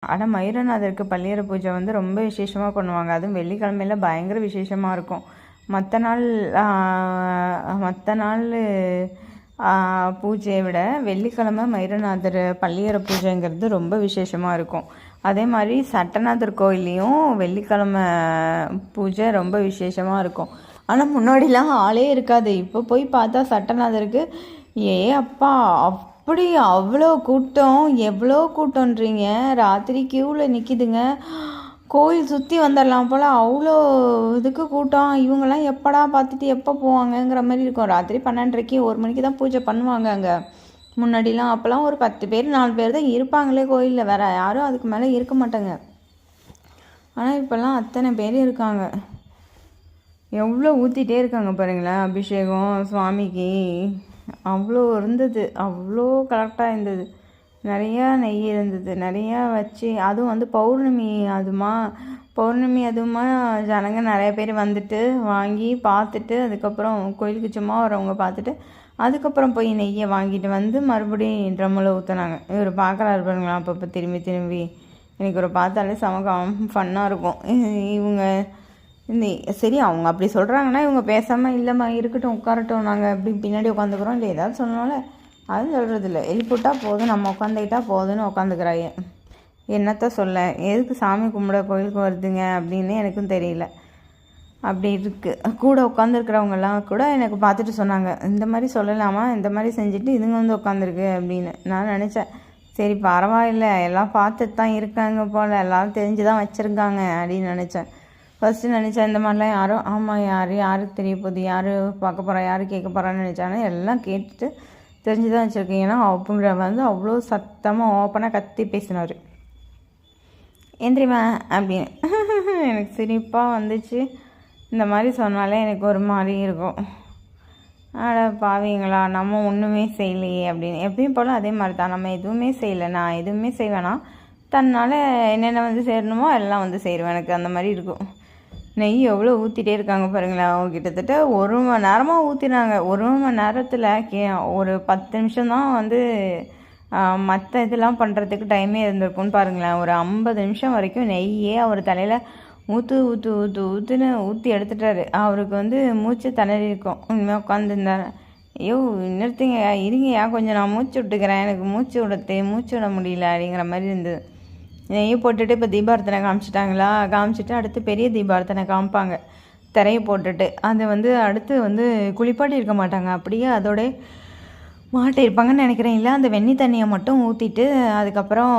ஆனால் மயூரநாதருக்கு பள்ளியறை பூஜை வந்து ரொம்ப விசேஷமாக பண்ணுவாங்க. அதுவும் வெள்ளிக்கிழமையில் பயங்கர விசேஷமாக இருக்கும். மற்ற நாள் பூஜையை விட வெள்ளிக்கிழமை மயூரநாதர் பள்ளியறை பூஜைங்கிறது ரொம்ப விசேஷமாக இருக்கும். அதே மாதிரி சட்டநாதர் கோயில்லையும் வெள்ளிக்கிழமை பூஜை ரொம்ப விசேஷமாக இருக்கும். ஆனால் முன்னாடிலாம் ஆளே இருக்காது. இப்போ போய் பார்த்தா சட்டநாதருக்கு அப்பா அப்படி அவ்வளோ கூட்டம், எவ்வளோ கூட்டன்றீங்க. ராத்திரி க்யூவில் நிற்கிதுங்க. கோயில் சுற்றி வந்துடலாம் போல் அவ்வளோ இதுக்கு கூட்டம். இவங்கெல்லாம் எப்படா பார்த்துட்டு எப்போ போவாங்கங்கிற மாதிரி இருக்கும். ராத்திரி 12:30 1 மணிக்கு தான் பூஜை பண்ணுவாங்க அங்கே. முன்னாடிலாம் அப்போல்லாம் ஒரு 10 பேர் 4 பேர் தான் இருப்பாங்களே கோயிலில், வேறு யாரும் அதுக்கு மேலே இருக்க மாட்டாங்க. ஆனால் இப்போல்லாம் அத்தனை பேர் இருக்காங்க. எவ்வளோ ஊற்றிட்டே இருக்காங்க பாருங்களேன் அபிஷேகம் சுவாமிக்கு. அவ்வளோ இருந்தது, அவ்வளோ கரெக்டாக இருந்தது. நிறையா நெய் இருந்தது, நிறையா வச்சு. அதுவும் வந்து பௌர்ணமி அதுமா ஜனங்க நிறைய பேர் வந்துட்டு வாங்கி பார்த்துட்டு அதுக்கப்புறம் கோயிலுக்கு சும்மா வரவங்க பார்த்துட்டு அதுக்கப்புறம் போய் நெய்யை வாங்கிட்டு வந்து மறுபடியும் ட்ரம்மில் ஊற்றுனாங்க. இவர் பார்க்குறாரு பாருங்களா அப்பப்போ திரும்பி. எனக்கு ஒரு பார்த்தாலே சமக்கம் ஃபன்னாக இருக்கும். இவங்க சரி அவங்க அப்படி சொல்கிறாங்கன்னா இவங்க பேசாமல் இல்லைம்மா இருக்கட்டும் உட்காரட்டும், நாங்கள் இப்படி பின்னாடி உட்காந்துக்கிறோம் இல்லை ஏதாவது சொன்னால அதுவும் சொல்கிறதில்ல. எழுப்பிவிட்டா போதும், நம்ம உட்காந்துக்கிட்டா போதுன்னு உட்காந்துக்கிறாங்க. என்னத்த சொல்ல, எதுக்கு சாமி கும்பிட கோயிலுக்கு வருதுங்க அப்படின்னு எனக்கும் தெரியல. அப்படி இருக்குது. கூட உட்காந்துருக்கிறவங்கெல்லாம் கூட எனக்கு பார்த்துட்டு சொன்னாங்க, இந்த மாதிரி சொல்லலாமா, இந்த மாதிரி செஞ்சுட்டு இதுங்க வந்து உட்காந்துருக்கு அப்படின்னு. நான் நினச்சேன் சரி பரவாயில்ல, எல்லாம் பார்த்துட்டு தான் இருக்காங்க போல், எல்லோரும் தெரிஞ்சு தான் வச்சுருக்காங்க அப்படின்னு நினச்சேன். ஃபஸ்ட்டு நினச்சேன் இந்த மாதிரிலாம் யாரும் ஆமாம் யாருக்கு தெரிய போகுது, யார் பார்க்க போகிறா, யார் கேட்க போகிறான்னு நினச்சானே. எல்லாம் கேட்டுட்டு தெரிஞ்சு தான் வச்சுருக்கீங்கன்னா அப்படிங்கிற வந்து அவ்வளோ சத்தமாக ஓப்பனாக கத்தி பேசினார். எந்திரிமா அப்படின்னு. எனக்கு சிரிப்பாக வந்துச்சு. இந்த மாதிரி சொன்னாலே எனக்கு ஒரு மாதிரி இருக்கும். அட பாவீங்களா, நம்ம ஒன்றுமே செய்யலையே அப்படின்னு. எப்பயும் போல் அதே மாதிரி தான், நம்ம எதுவுமே செய்யலை, நான் எதுவுமே செய்வேனா தன்னால் என்னென்ன வந்து சேரணுமோ எல்லாம் வந்து சேருவேன். எனக்கு அந்த மாதிரி இருக்கும். நெய் எவ்வளோ ஊற்றிட்டே இருக்காங்க பாருங்களேன். கிட்டத்தட்ட 1 மணி நேரமாக ஊற்றினாங்க. 1 மணி நேரத்தில் ஒரு 10 நிமிஷம் தான் வந்து மற்ற இதெல்லாம் பண்ணுறதுக்கு டைமே இருந்திருக்குன்னு பாருங்களேன். ஒரு 50 நிமிஷம் வரைக்கும் நெய்யே அவர் தலையில் ஊற்றுன்னு ஊற்றி எடுத்துட்டாரு. அவருக்கு வந்து மூச்சு திணறி இருக்கும். உண்மையாக உட்காந்துருந்தார். ஐயோ நிறுத்துங்க இருங்கயா, கொஞ்சம் நான் மூச்சு விட்டுக்கிறேன், எனக்கு மூச்சு விட முடியல அப்படிங்கிற மாதிரி இருந்தது. நெய்யை போட்டுட்டு இப்போ தீபார்த்தனை காமிச்சிட்டு அடுத்து பெரிய தீபார்த்தனை காமிப்பாங்க திரையை போட்டுட்டு. அது வந்து அடுத்து வந்து குளிப்பாட்டி இருக்க மாட்டாங்க, அப்படியே அதோட மாட்டிருப்பாங்கன்னு நினைக்கிறேன். இல்லை அந்த வெந்நி தண்ணியை மட்டும் ஊற்றிட்டு அதுக்கப்புறம்